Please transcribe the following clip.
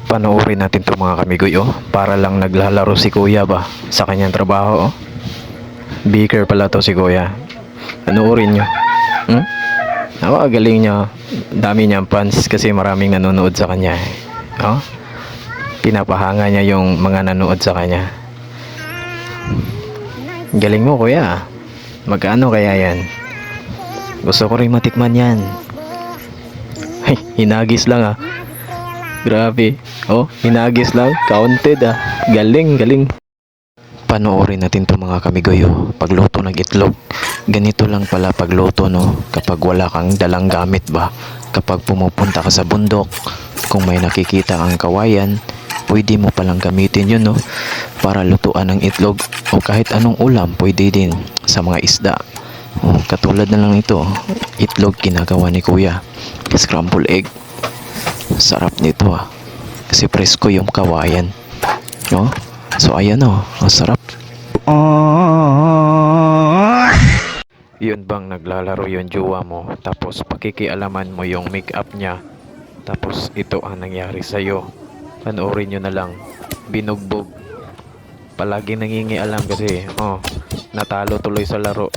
Panoorin natin to mga kamigoy, oh. Para lang naglalaro si kuya ba sa kanyang trabaho, oh. Beaker pala to si kuya. Panoorin nyo. Galing niya. Dami niyang fans kasi maraming nanonood sa kanya, eh. Oh, pinapahanga niya yung mga nanonood sa kanya. Galing mo kuya. Magkano kaya yan? Gusto ko rin matikman yan. Ay, hinagis lang ah. Grabe. Oh, hinagis lang. Counted ah. Galing, galing. Panoorin natin to mga kamigoyo. Pagluto ng itlog. Ganito lang pala pagluto, no? Kapag wala kang dalang gamit ba? Kapag pumupunta ka sa bundok, kung may nakikita kang kawayan, pwede mo palang gamitin yun, no? Para lutuan ng itlog o kahit anong ulam, pwede din sa mga isda. Oh, katulad na lang ito, itlog ginagawa ni kuya. Scramble egg. Sarap nito ah. Kasi presko yung kawayan. No? So ayan oh, masarap. Yun bang naglalaro yung jowa mo, tapos pakikialaman mo yung make-up niya, tapos ito ang nangyari sa'yo. Panoorin nyo na lang. Binugbog. Palagi nangingialam kasi, natalo tuloy sa laro.